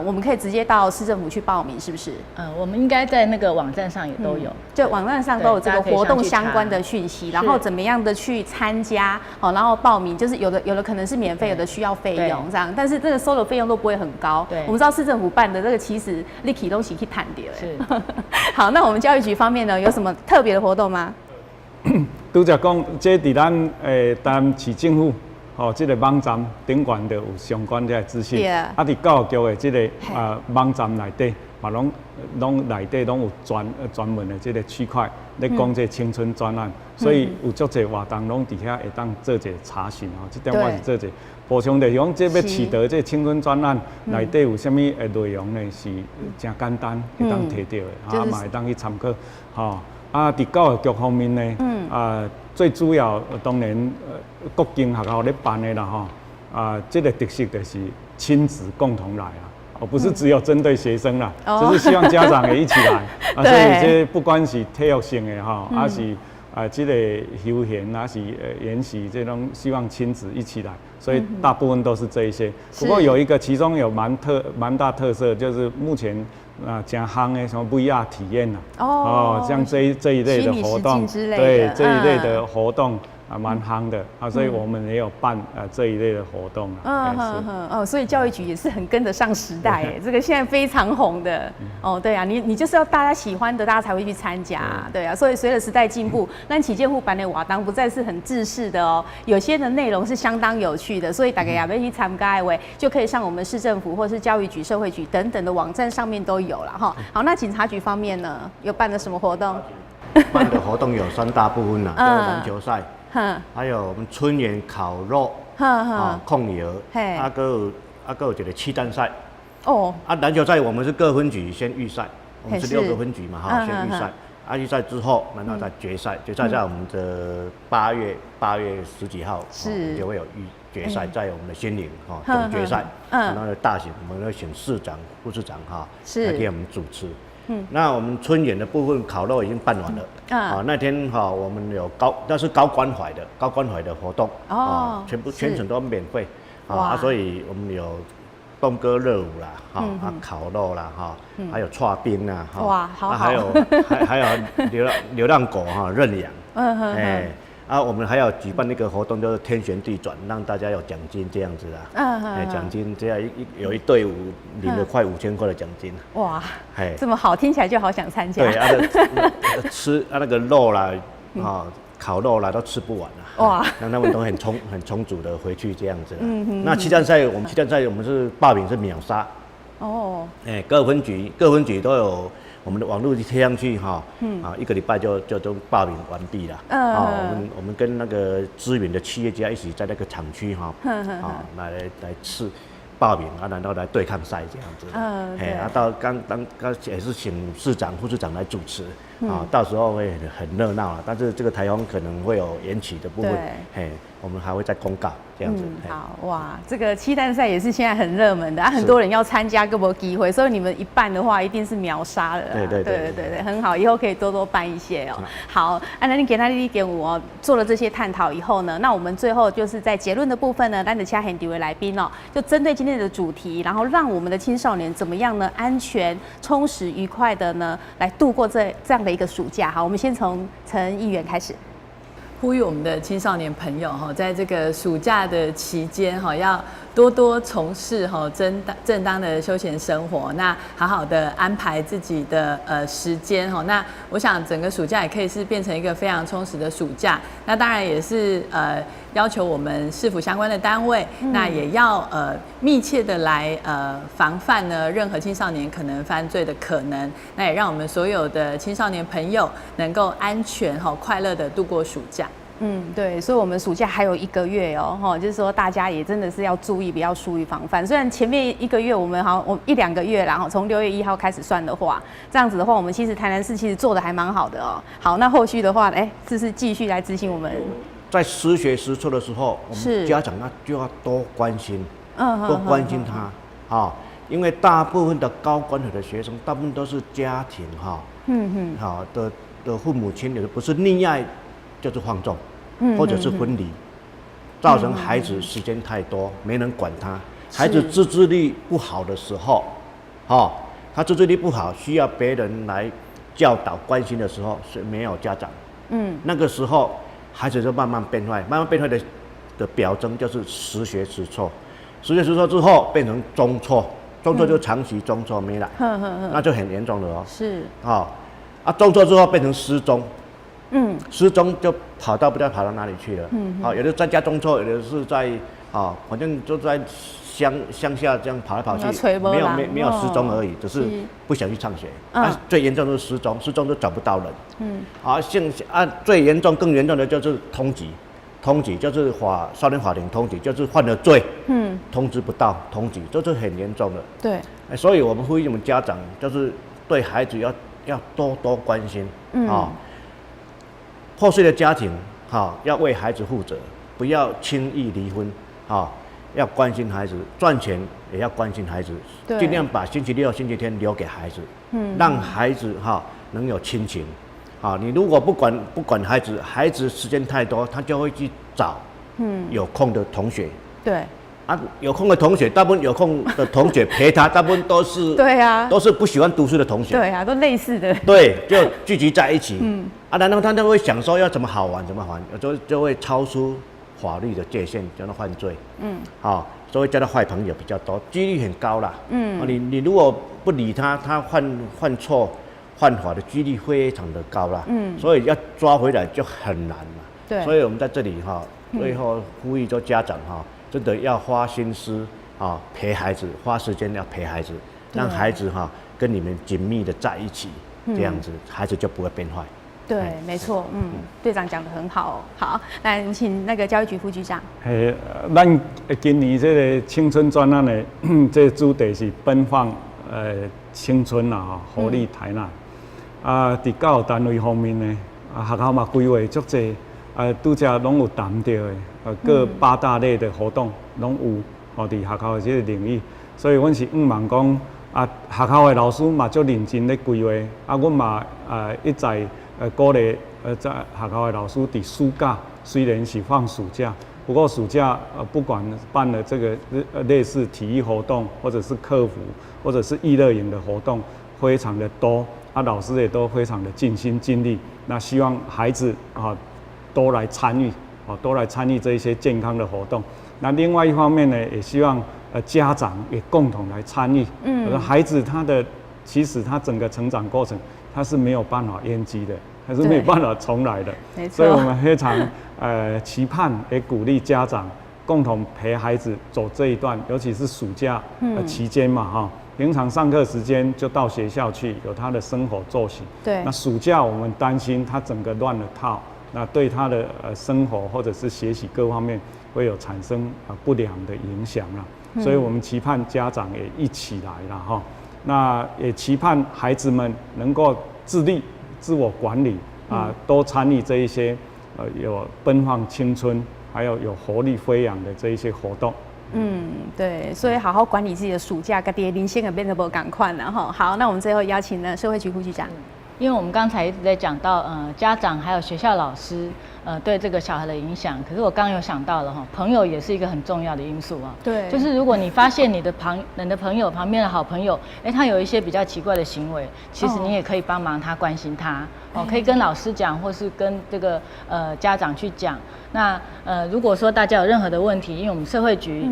我们可以直接到市政府去报名，是不是？我们应该在那个网站上也都有，就网站上都有这个活动相关的讯息，然后怎么样的去参加，然后报名，就是有的可能是免费，有的需要费用这样，但是这个收的费用都不会很高。我们知道市政府办的这个其实你起东西去谈掉。是。好，那我们教育局方面呢，有什么特别的活动吗？拄则讲，这伫咱台南市政府。这个网站顶悬就有相关这个资讯，伫教育局的这个网站内底，嘛拢内底拢有专门的这个区块，咧讲这青春专案，所以有足侪活动拢伫遐会当做一个查询这点我是做一个补充的，讲这要取得这青春专案内底有啥物内容呢？是真简单会当摕到的，嘛会当去参考，伫教育局方面呢，最主要当然各间学校咧办的啦，这个特色就是亲子共同来不是只有针对学生啦，就是希望家长也一起来，所以这不管是体育性的还是这个休闲，还是研习这种，希望亲子一起来，所以大部分都是这一些。不过有一个，其中有蛮大特色，就是目前真夯的什么 VR 体验像这一类的活动，对这一类的活动。蛮夯的所以我们也有办这一类的活动所以教育局也是很跟得上时代耶，这个现在非常红的对啊，你就是要大家喜欢的，大家才会去参加，对啊，所以随着时代进步，咱旗舰户版的瓦当不再是很制式的有些的内容是相当有趣的，所以大家也要去参加的话，就可以上我们市政府或是教育局、社会局等等的网站上面都有了哈。好，那警察局方面呢，有办了什么活动？办的活动有3大部分就是篮球赛。还有我们春园烤肉，控油，还有一个气弹赛。篮球赛我们是各分局先预赛，我们是6个分局嘛，先预赛。预赛之后，然后再决赛，决赛在我们的8月10几号，就会有决赛，在我们的新营总决赛，然后大型我们会选市长、副市长来给我们主持。那我们春园的部分烤肉已经办完了，那天我们有那是高关怀的活动，全程都免费，所以我们有动歌热舞啦，烤肉啦，还有串冰啦，还有流浪狗认养，我们还要举办那个活动，就是天旋地转，让大家有奖金这样子奖金这样有一队伍领了快5000块的奖金。哇，这么好，听起来就好想参加。对吃那个肉啦，烤肉啦都吃不完哇，让他们都很充足的回去这样子那气弹赛我们是报名是秒杀。各分局都有。我们的网络贴上去1个礼拜就都报名完毕了。我们跟那个知名的企业家一起在那个厂区来报名然后来对抗赛这样子。到刚也是请市长、副市长来主持到时候会很热闹了。但是这个台风可能会有延期的部分，我们还会再公告这样子。好哇，这个气弹赛也是现在很热门的很多人要参加，更没机会，所以你们一办的话，一定是秒杀的。对，很好，以后可以多办一些好，那你给我做了这些探讨以后呢，那我们最后就是在结论的部分呢，咱的请很几位来宾就针对今天的主题，然后让我们的青少年怎么样呢，安全、充实、愉快的呢，来度过这样的一个暑假。好，我们先从陈议员开始。呼吁我们的青少年朋友在这个暑假的期间要多多从事正当的休闲生活，那好好的安排自己的时间那我想整个暑假也可以是变成一个非常充实的暑假。那当然也是要求我们市府相关的单位，那也要密切的来防范呢任何青少年可能犯罪的可能。那也让我们所有的青少年朋友能够安全快乐的度过暑假。对，所以我们暑假还有1个月就是说大家也真的是要注意，不要疏于防范。虽然前面1个月我们1-2个月啦，从6月1号开始算的话，这样子的话，我们其实台南市其实做的还蛮好的好，那后续的话，是不是继续来执行我们？在实学实做的时候，我们家长就要多关心，多关心他因为大部分的高关怀的学生，大部分都是家庭的父母亲，也不是溺爱就是放纵，或者是分离，造成孩子时间太多，没人管他。孩子自制力不好的时候，他自制力不好，需要别人来教导、关心的时候，是没有家长。那个时候孩子就慢慢变坏，慢慢变坏的表征就是时学时错，时学时错之后变成中错，中错就长期中错没来，那就很严重了哦。是。中错之后变成失踪，失踪就跑到不知道跑到哪里去了。有的在家中错，有的是在反正就在乡下这样跑来跑去，没有失踪而已，只是不想去上学。最严重的是失踪，失踪就找不到人。最严重更严重的就是通缉。通缉就是少年法庭通缉，就是犯了罪，通知不到，通缉，这是很严重的。对，所以我们呼吁我们家长，就是对孩子要多多关心破碎的家庭，要为孩子负责，不要轻易离婚，要关心孩子，赚钱也要关心孩子，尽量把星期六、星期天留给孩子，让孩子能有亲情。你如果不管孩子，孩子时间太多，他就会去找有空的同学。对。有空的同学，大部分有空的同学陪他，大部分都是对啊，都是不喜欢读书的同学。对啊，都类似的。对，就聚集在一起。然后他就会想说要怎么好玩，怎么玩，就会超出法律的界限，叫他犯罪。所以叫他坏朋友比较多，几率很高啦。你如果不理他，他犯错。犯法的几率非常的高啦，所以要抓回来就很难了。对，所以我们在这里最后呼吁做家长真的要花心思陪孩子，花时间要陪孩子，让孩子跟你们紧密的在一起，这样子孩子就不会变坏。对，没错，队长讲得很好。好，来，我们请那个教育局副局长。咱今年这个青春专案的这个主题是奔放青春啦，活力台南。伫教育单位方面呢，学校嘛规划足济，拄则拢有谈到的，各8大类的活动拢有，伫学校的这个领域，所以阮是望讲，学校的老师嘛足认真咧规划，阮嘛一再鼓励在学校的老师伫暑假，虽然是放暑假，不过暑假不管办了这个类似体育活动，或者是课服，或者是艺乐营的活动，非常的多。老师也都非常的尽心尽力，那希望孩子都来参与，都来参与这一些健康的活动。那另外一方面呢，也希望家长也共同来参与。孩子其实他整个成长过程，他是没有办法延期的，他是没有办法重来的。所以我们非常期盼也鼓励家长共同陪孩子走这一段，尤其是暑假期间嘛平常上课时间就到学校去，有他的生活作息。对。那暑假我们担心他整个乱了套，那对他的生活或者是学习各方面会有产生不良的影响啦。所以我们期盼家长也一起来啦那也期盼孩子们能够自立、自我管理多参与这一些有奔放青春，还有活力飞扬的这一些活动。对，所以好好管理自己的暑假，自己的人生也变得不赶快了哈。好，那我们最后邀请了社会局副局长。因为我们刚才一直在讲到家长还有学校老师对这个小孩的影响，可是我刚刚有想到了朋友也是一个很重要的因素对，就是如果你发现你的朋友旁边的好朋友，他有一些比较奇怪的行为，其实你也可以帮忙他，关心他可以跟老师讲，或是跟这个家长去讲。那如果说大家有任何的问题，因为我们社会局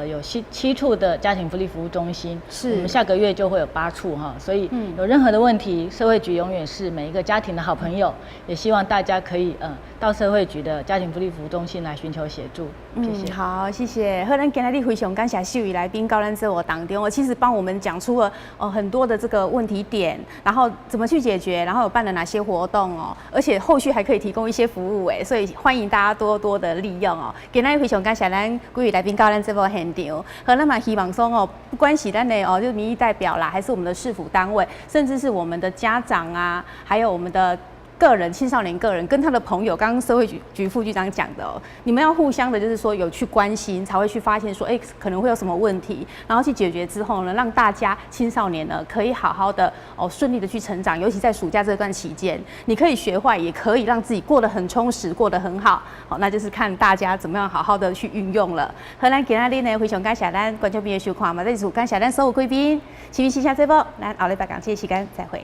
有7处的家庭福利服务中心，我们下个月就会有8处所以有任何的问题，社会局永远是每一个家庭的好朋友，也希望大家可以到社会局的家庭福利服务中心来寻求协助。谢谢。好，谢谢。好，咱今天非常感谢秀仪来宾到咱这我当中，其实帮我们讲出了很多的这个问题点，然后怎么去解决，然后有办了哪些活动而且后续还可以提供一些服务所以欢迎大家多多的利用今天非常感谢咱几位来宾到咱这波现场，和咱嘛希望说不管是咱的就是民意代表啦，还是我们的市府单位，甚至是我们的家长啊，还有我们的个人、青少年个人跟他的朋友，刚刚社会局副局长讲的哦，你们要互相的，就是说有去关心，才会去发现说，可能会有什么问题，然后去解决之后呢，让大家青少年呢可以好好的顺利的去成长，尤其在暑假这段期间，你可以学坏，也可以让自己过得很充实，过得很好。好，那就是看大家怎么样好好的去运用了。好，咱今日呢非常感谢咱观众朋友收看嘛，这次感谢咱所有贵宾，新闻时下这波，咱后礼拜讲这个时间再会。